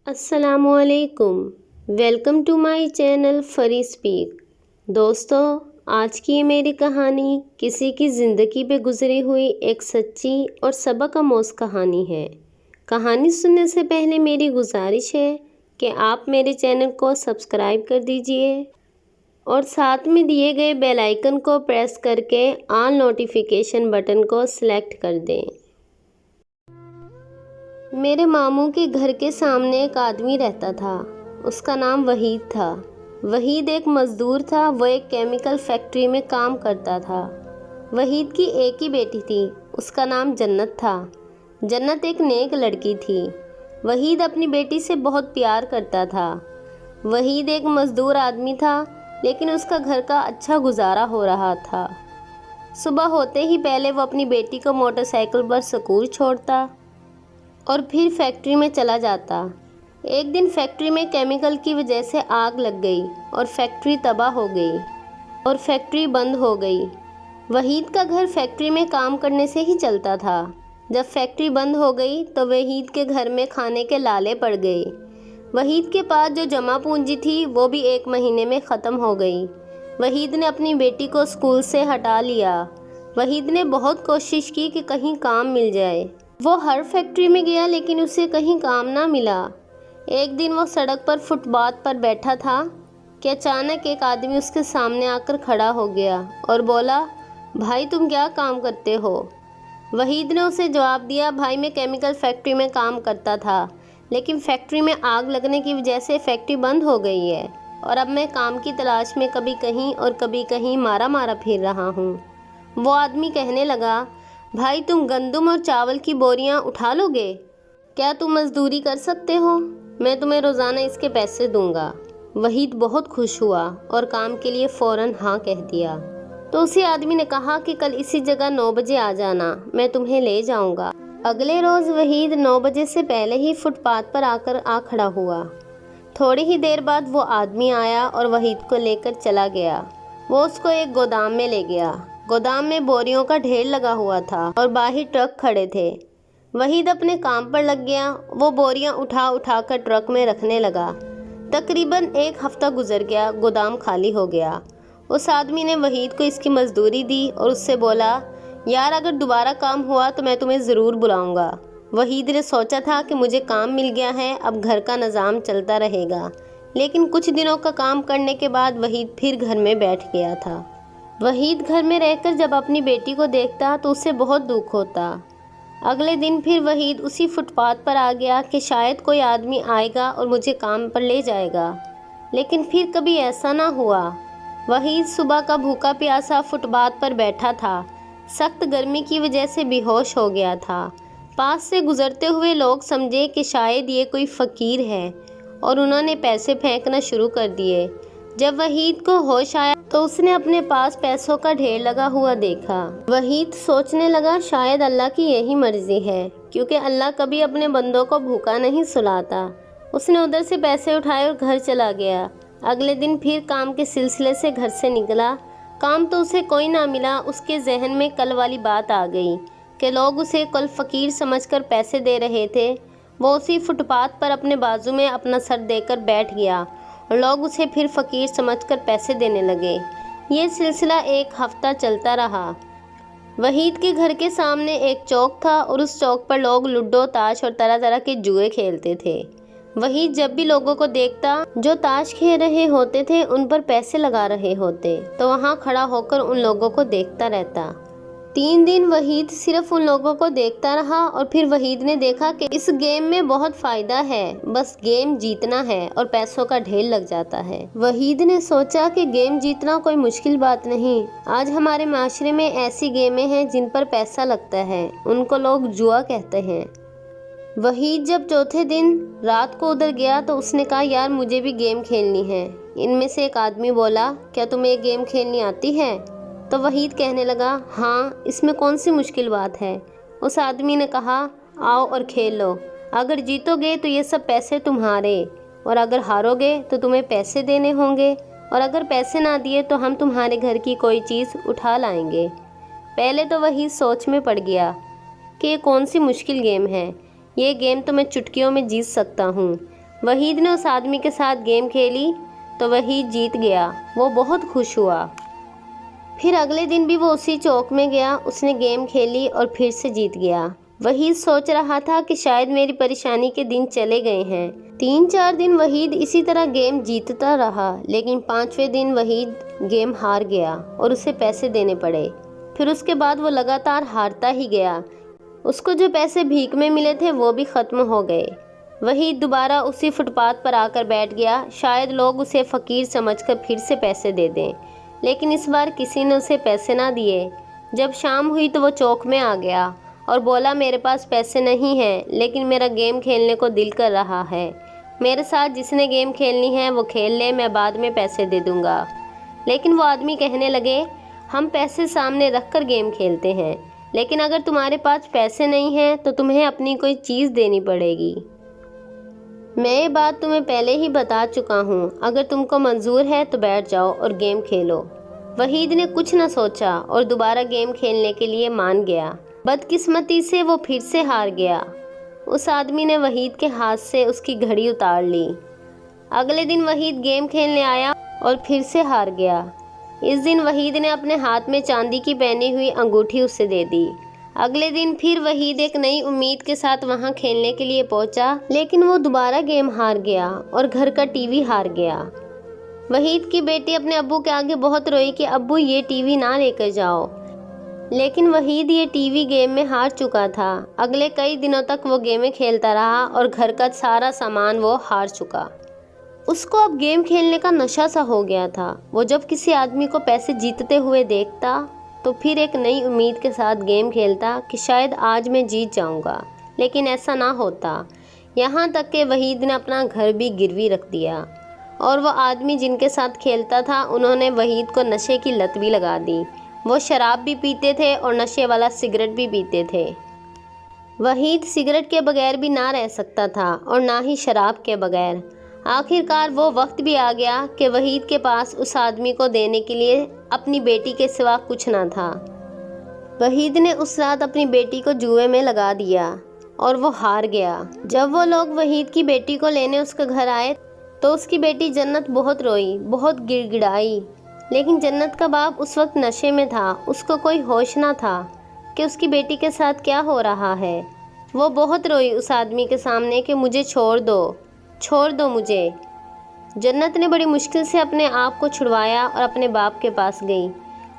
السلام علیکم، welcome to my channel free speak. دوستو، آج کی یہ میری کہانی کسی کی زندگی پہ گزری ہوئی ایک سچی اور سبق آموز کہانی ہے۔ کہانی سننے سے پہلے میری گزارش ہے کہ آپ میرے چینل کو سبسکرائب کر دیجئے اور ساتھ میں دیے گئے بیل آئیکن کو پریس کر کے آل نوٹیفیکیشن بٹن کو سلیکٹ کر دیں۔ میرے ماموں کے گھر کے سامنے ایک آدمی رہتا تھا۔ اس کا نام وحید تھا۔ وحید ایک مزدور تھا۔ وہ ایک کیمیکل فیکٹری میں کام کرتا تھا۔ وحید کی ایک ہی بیٹی تھی۔ اس کا نام جنت تھا۔ جنت ایک نیک لڑکی تھی۔ وحید اپنی بیٹی سے بہت پیار کرتا تھا۔ وحید ایک مزدور آدمی تھا، لیکن اس کا گھر کا اچھا گزارا ہو رہا تھا۔ صبح ہوتے ہی پہلے وہ اپنی بیٹی کو موٹر سائیکل پر اسکول چھوڑتا اور پھر فیکٹری میں چلا جاتا۔ ایک دن فیکٹری میں کیمیکل کی وجہ سے آگ لگ گئی اور فیکٹری تباہ ہو گئی اور فیکٹری بند ہو گئی۔ وحید کا گھر فیکٹری میں کام کرنے سے ہی چلتا تھا۔ جب فیکٹری بند ہو گئی تو وحید کے گھر میں کھانے کے لالے پڑ گئے۔ وحید کے پاس جو جمع پونجی تھی وہ بھی 1 مہینے میں ختم ہو گئی۔ وحید نے اپنی بیٹی کو اسکول سے ہٹا لیا۔ وحید نے بہت کوشش کی کہ کہیں کام مل جائے۔ وہ ہر فیکٹری میں گیا لیکن اسے کہیں کام نہ ملا۔ ایک دن وہ سڑک پر فٹ پاتھ پر بیٹھا تھا کہ اچانک ایک آدمی اس کے سامنے آ کر کھڑا ہو گیا اور بولا، بھائی تم کیا کام کرتے ہو؟ وحید نے اسے جواب دیا، بھائی میں کیمیکل فیکٹری میں کام کرتا تھا، لیکن فیکٹری میں آگ لگنے کی وجہ سے فیکٹری بند ہو گئی ہے اور اب میں کام کی تلاش میں کبھی کہیں اور کبھی کہیں مارا پھر رہا ہوں۔ وہ آدمی کہنے لگا، بھائی تم گندم اور چاول کی بوریاں اٹھا لو گے؟ کیا تم مزدوری کر سکتے ہو؟ میں تمہیں روزانہ اس کے پیسے دوں گا۔ وحید بہت خوش ہوا اور کام کے لیے فوراً ہاں کہہ دیا۔ تو اسی آدمی نے کہا کہ کل اسی جگہ 9 بجے آ جانا، میں تمہیں لے جاؤں گا۔ اگلے روز وحید 9 بجے سے پہلے ہی فٹ پاتھ پر آ کھڑا ہوا۔ تھوڑی ہی دیر بعد وہ آدمی آیا اور وحید کو لے کر چلا گیا۔ وہ اس کو ایک گودام میں لے گیا۔ گودام میں بوریوں کا ڈھیر لگا ہوا تھا اور باہر ٹرک کھڑے تھے۔ وحید اپنے کام پر لگ گیا۔ وہ بوریاں اٹھا کر ٹرک میں رکھنے لگا۔ تقریباً 1 ہفتہ گزر گیا، گودام خالی ہو گیا۔ اس آدمی نے وحید کو اس کی مزدوری دی اور اس سے بولا، یار اگر دوبارہ کام ہوا تو میں تمہیں ضرور بلاؤں گا۔ وحید نے سوچا تھا کہ مجھے کام مل گیا ہے، اب گھر کا نظام چلتا رہے گا۔ لیکن کچھ دنوں کا کام کرنے کے بعد وحید پھر گھر میں بیٹھ گیا تھا۔ وحید گھر میں رہ کر جب اپنی بیٹی کو دیکھتا تو اسے بہت دکھ ہوتا۔ اگلے دن پھر وحید اسی فٹ پاتھ پر آ گیا کہ شاید کوئی آدمی آئے گا اور مجھے کام پر لے جائے گا، لیکن پھر کبھی ایسا نہ ہوا۔ وحید صبح کا بھوکا پیاسا فٹ پاتھ پر بیٹھا تھا۔ سخت گرمی کی وجہ سے بے ہوش ہو گیا تھا۔ پاس سے گزرتے ہوئے لوگ سمجھے کہ شاید یہ کوئی فقیر ہے اور انہوں نے پیسے پھینکنا شروع کر دیے۔ جب وحید کو ہوش آیا تو اس نے اپنے پاس پیسوں کا ڈھیر لگا ہوا دیکھا۔ وحید سوچنے لگا شاید اللہ کی یہی مرضی ہے، کیونکہ اللہ کبھی اپنے بندوں کو بھوکا نہیں سلاتا۔ اس نے ادھر سے پیسے اٹھائے اور گھر چلا گیا۔ اگلے دن پھر کام کے سلسلے سے گھر سے نکلا۔ کام تو اسے کوئی نہ ملا۔ اس کے ذہن میں کل والی بات آ گئی کہ لوگ اسے کل فقیر سمجھ کر پیسے دے رہے تھے۔ وہ اسی فٹ پاتھ پر اپنے بازو میں اپنا سر دے کر بیٹھ گیا اور لوگ اسے پھر فقیر سمجھ کر پیسے دینے لگے۔ یہ سلسلہ 1 ہفتہ چلتا رہا۔ وحید کے گھر کے سامنے ایک چوک تھا اور اس چوک پر لوگ لوڈو، تاش اور طرح طرح کے جوئے کھیلتے تھے۔ وحید جب بھی لوگوں کو دیکھتا جو تاش کھیل رہے ہوتے تھے، ان پر پیسے لگا رہے ہوتے، تو وہاں کھڑا ہو کر ان لوگوں کو دیکھتا رہتا۔ 3 دن وحید صرف ان لوگوں کو دیکھتا رہا اور پھر وحید نے دیکھا کہ اس گیم میں بہت فائدہ ہے، بس گیم جیتنا ہے اور پیسوں کا ڈھیر لگ جاتا ہے۔ وحید نے سوچا کہ گیم جیتنا کوئی مشکل بات نہیں۔ آج ہمارے معاشرے میں ایسی گیمیں ہیں جن پر پیسہ لگتا ہے، ان کو لوگ جوا کہتے ہیں۔ وحید جب چوتھے دن رات کو ادھر گیا تو اس نے کہا، یار مجھے بھی گیم کھیلنی ہے۔ ان میں سے ایک آدمی بولا، کیا تمہیں گیم کھیلنی آتی ہے؟ تو وحید کہنے لگا، ہاں، اس میں کون سی مشکل بات ہے؟ اس آدمی نے کہا، آؤ اور کھیل لو۔ اگر جیتو گے تو یہ سب پیسے تمہارے، اور اگر ہارو گے تو تمہیں پیسے دینے ہوں گے، اور اگر پیسے نہ دیے تو ہم تمہارے گھر کی کوئی چیز اٹھا لائیں گے۔ پہلے تو وحید سوچ میں پڑ گیا کہ یہ کون سی مشکل گیم ہے، یہ گیم تو میں چٹکیوں میں جیت سکتا ہوں۔ وحید نے اس آدمی کے ساتھ گیم کھیلی تو وحید جیت گیا۔ وہ بہت خوش ہوا۔ پھر اگلے دن بھی وہ اسی چوک میں گیا، اس نے گیم کھیلی اور پھر سے جیت گیا۔ وحید سوچ رہا تھا کہ شاید میری پریشانی کے دن چلے گئے ہیں۔ 3-4 دن وحید اسی طرح گیم جیتتا رہا، لیکن 5ویں دن وحید گیم ہار گیا اور اسے پیسے دینے پڑے۔ پھر اس کے بعد وہ لگاتار ہارتا ہی گیا۔ اس کو جو پیسے بھیک میں ملے تھے وہ بھی ختم ہو گئے۔ وحید دوبارہ اسی فٹ پاتھ پر آ کر بیٹھ گیا۔ شاید لوگ اسے فقیر سمجھ کر پھر سے پیسے دے دیں، لیکن اس بار کسی نے اسے پیسے نہ دیے۔ جب شام ہوئی تو وہ چوک میں آ گیا اور بولا، میرے پاس پیسے نہیں ہیں، لیکن میرا گیم کھیلنے کو دل کر رہا ہے۔ میرے ساتھ جس نے گیم کھیلنی ہے وہ کھیل لے، میں بعد میں پیسے دے دوں گا۔ لیکن وہ آدمی کہنے لگے، ہم پیسے سامنے رکھ کر گیم کھیلتے ہیں، لیکن اگر تمہارے پاس پیسے نہیں ہیں تو تمہیں اپنی کوئی چیز دینی پڑے گی۔ میں یہ بات تمہیں پہلے ہی بتا چکا ہوں، اگر تم کو منظور ہے تو بیٹھ جاؤ اور گیم کھیلو۔ وحید نے کچھ نہ سوچا اور دوبارہ گیم کھیلنے کے لیے مان گیا۔ بدقسمتی سے وہ پھر سے ہار گیا۔ اس آدمی نے وحید کے ہاتھ سے اس کی گھڑی اتار لی۔ اگلے دن وحید گیم کھیلنے آیا اور پھر سے ہار گیا۔ اس دن وحید نے اپنے ہاتھ میں چاندی کی پہنی ہوئی انگوٹھی اسے دے دی۔ اگلے دن پھر وحید ایک نئی امید کے ساتھ وہاں کھیلنے کے لیے پہنچا، لیکن وہ دوبارہ گیم ہار گیا اور گھر کا ٹی وی ہار گیا۔ وحید کی بیٹی اپنے ابو کے آگے بہت روئی کہ ابو یہ ٹی وی نہ لے کر جاؤ، لیکن وحید یہ ٹی وی گیم میں ہار چکا تھا۔ اگلے کئی دنوں تک وہ گیمیں کھیلتا رہا اور گھر کا سارا سامان وہ ہار چکا۔ اس کو اب گیم کھیلنے کا نشہ سا ہو گیا تھا۔ وہ جب کسی آدمی کو پیسے جیتتے ہوئے دیکھتا تو پھر ایک نئی امید کے ساتھ گیم کھیلتا کہ شاید آج میں جیت جاؤں گا، لیکن ایسا نہ ہوتا۔ یہاں تک کہ وحید نے اپنا گھر بھی گروی رکھ دیا، اور وہ آدمی جن کے ساتھ کھیلتا تھا انہوں نے وحید کو نشے کی لت بھی لگا دی۔ وہ شراب بھی پیتے تھے اور نشے والا سگریٹ بھی پیتے تھے۔ وحید سگریٹ کے بغیر بھی نہ رہ سکتا تھا اور نہ ہی شراب کے بغیر۔ آخر کار وہ وقت بھی آ گیا کہ وحید کے پاس اس آدمی کو دینے کے لیے اپنی بیٹی کے سوا کچھ نہ تھا۔ وحید نے اس رات اپنی بیٹی کو جوئے میں لگا دیا اور وہ ہار گیا۔ جب وہ لوگ وحید کی بیٹی کو لینے اس کے گھر آئے تو اس کی بیٹی جنت بہت روئی، بہت گڑ گڑائی، لیکن جنت کا باپ اس وقت نشے میں تھا۔ اس کو کوئی ہوش نہ تھا کہ اس کی بیٹی کے ساتھ کیا ہو رہا ہے۔ وہ بہت روئی اس آدمی کے سامنے کہ مجھے چھوڑ دو مجھے۔ جنت نے بڑی مشکل سے اپنے آپ کو چھڑوایا اور اپنے باپ کے پاس گئی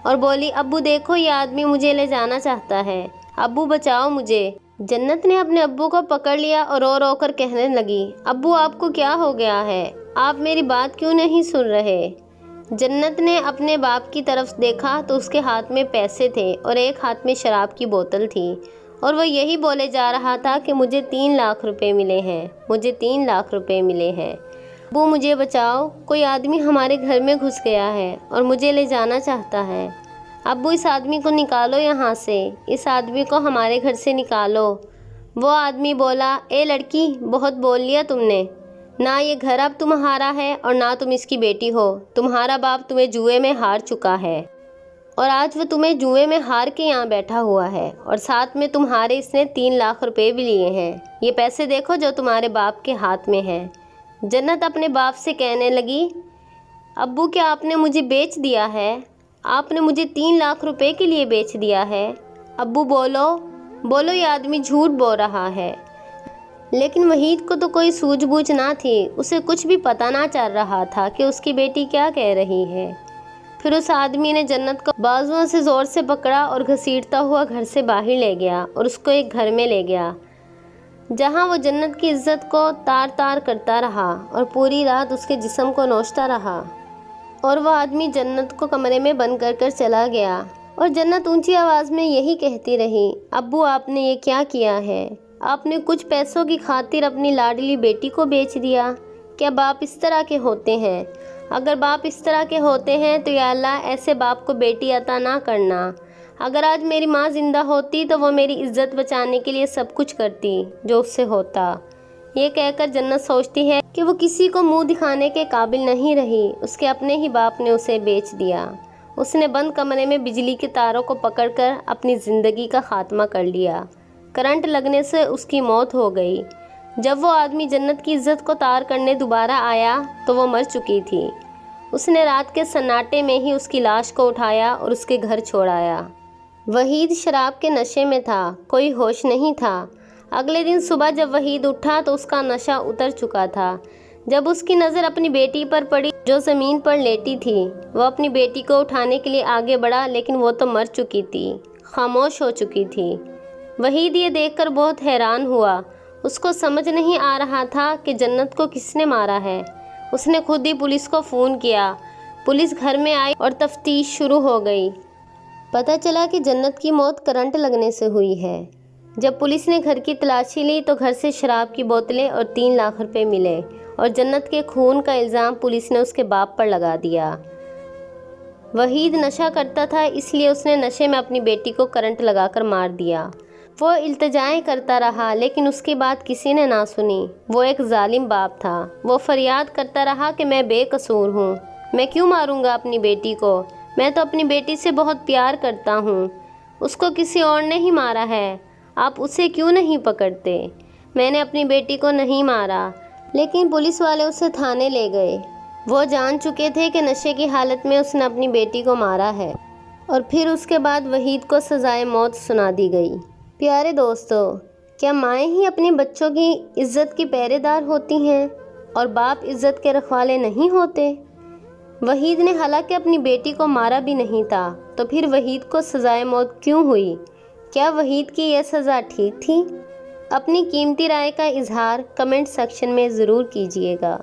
اور بولی، ابو دیکھو یہ آدمی مجھے لے جانا چاہتا ہے، ابو بچاؤ مجھے۔ جنت نے اپنے ابو کو پکڑ لیا اور رو رو کر کہنے لگی، ابو آپ کو کیا ہو گیا ہے؟ آپ میری بات کیوں نہیں سن رہے؟ جنت نے اپنے باپ کی طرف دیکھا تو اس کے ہاتھ میں پیسے تھے اور ایک ہاتھ میں شراب کی بوتل تھی، اور وہ یہی بولے جا رہا تھا کہ مجھے 3 لاکھ روپے ملے ہیں، مجھے 3 لاکھ روپے ملے ہیں، ابو مجھے بچاؤ، کوئی آدمی ہمارے گھر میں گھس گیا ہے اور مجھے لے جانا چاہتا ہے، ابو اس آدمی کو نکالو یہاں سے، اس آدمی کو ہمارے گھر سے نکالو۔ وہ آدمی بولا، اے لڑکی بہت بول لیا تم نے، نہ یہ گھر اب تمہارا ہے اور نہ تم اس کی بیٹی ہو، تمہارا باپ تمہیں جوئے میں ہار چکا ہے اور آج وہ تمہیں جوئے میں ہار کے یہاں بیٹھا ہوا ہے، اور ساتھ میں تمہارے اس نے 3 لاکھ روپے بھی لیے ہیں، یہ پیسے دیکھو جو تمہارے باپ کے ہاتھ میں ہیں۔ جنت اپنے باپ سے کہنے لگی، ابو کیا آپ نے مجھے بیچ دیا ہے؟ آپ نے مجھے 3 لاکھ روپے کے لیے بیچ دیا ہے؟ ابو بولو یہ آدمی جھوٹ بول رہا ہے۔ لیکن وحید کو تو کوئی سوجھ بوجھ نہ تھی، اسے کچھ بھی پتہ نہ چل رہا تھا کہ اس کی بیٹی کیا کہہ رہی ہے۔ پھر اس آدمی نے جنت کو بازوؤں سے زور سے پکڑا اور گھسیٹتا ہوا گھر سے باہر لے گیا اور اس کو ایک گھر میں لے گیا، جہاں وہ جنت کی عزت کو تار تار کرتا رہا اور پوری رات اس کے جسم کو نوچتا رہا، اور وہ آدمی جنت کو کمرے میں بند کر کر چلا گیا، اور جنت اونچی آواز میں یہی کہتی رہی، ابو آپ نے یہ کیا کیا ہے؟ آپ نے کچھ پیسوں کی خاطر اپنی لاڈلی بیٹی کو بیچ دیا؟ کیا باپ اس طرح کے ہوتے ہیں؟ اگر باپ اس طرح کے ہوتے ہیں تو یا اللہ ایسے باپ کو بیٹی عطا نہ کرنا۔ اگر آج میری ماں زندہ ہوتی تو وہ میری عزت بچانے کے لیے سب کچھ کرتی جو اس سے ہوتا۔ یہ کہہ کر جنت سوچتی ہے کہ وہ کسی کو منہ دکھانے کے قابل نہیں رہی، اس کے اپنے ہی باپ نے اسے بیچ دیا۔ اس نے بند کمرے میں بجلی کے تاروں کو پکڑ کر اپنی زندگی کا خاتمہ کر لیا۔ کرنٹ لگنے سے اس کی موت ہو گئی۔ جب وہ آدمی جنت کی عزت کو تار کرنے دوبارہ آیا تو وہ مر چکی تھی۔ اس نے رات کے سناٹے میں ہی اس کی لاش کو اٹھایا اور اس کے گھر چھوڑ آیا۔ وحید شراب کے نشے میں تھا، کوئی ہوش نہیں تھا۔ اگلے دن صبح جب وحید اٹھا تو اس کا نشہ اتر چکا تھا۔ جب اس کی نظر اپنی بیٹی پر پڑی جو زمین پر لیٹی تھی، وہ اپنی بیٹی کو اٹھانے کے لیے آگے بڑھا، لیکن وہ تو مر چکی تھی، خاموش ہو چکی تھی۔ وحید یہ دیکھ کر بہت حیران ہوا۔ اس کو سمجھ نہیں آ رہا تھا کہ جنت کو کس نے مارا ہے۔ اس نے خود ہی پولیس کو فون کیا۔ پولیس گھر میں آئی اور تفتیش شروع ہو گئی۔ پتہ چلا کہ جنت کی موت کرنٹ لگنے سے ہوئی ہے۔ جب پولیس نے گھر کی تلاشی لی تو گھر سے شراب کی بوتلیں اور 3 لاکھ روپے ملے، اور جنت کے خون کا الزام پولیس نے اس کے باپ پر لگا دیا۔ وحید نشہ کرتا تھا، اس لیے اس نے نشے میں اپنی بیٹی کو کرنٹ لگا کر مار دیا۔ وہ التجائیں کرتا رہا لیکن اس کی بات کسی نے نہ سنی۔ وہ ایک ظالم باپ تھا۔ وہ فریاد کرتا رہا کہ میں بے قصور ہوں، میں کیوں ماروں گا اپنی بیٹی کو، میں تو اپنی بیٹی سے بہت پیار کرتا ہوں، اس کو کسی اور نے ہی مارا ہے، آپ اسے کیوں نہیں پکڑتے، میں نے اپنی بیٹی کو نہیں مارا۔ لیکن پولیس والے اسے تھانے لے گئے۔ وہ جان چکے تھے کہ نشے کی حالت میں اس نے اپنی بیٹی کو مارا ہے، اور پھر اس کے بعد وحید کو سزائے موت سنا دی گئی۔ پیارے دوستو، کیا مائیں ہی اپنے بچوں کی عزت کی پہرے دار ہوتی ہیں اور باپ عزت کے رکھوالے نہیں ہوتے؟ وحید نے حالانکہ اپنی بیٹی کو مارا بھی نہیں تھا، تو پھر وحید کو سزائے موت کیوں ہوئی؟ کیا وحید کی یہ سزا ٹھیک تھی؟ اپنی قیمتی رائے کا اظہار کمنٹ سیکشن میں ضرور کیجیے گا۔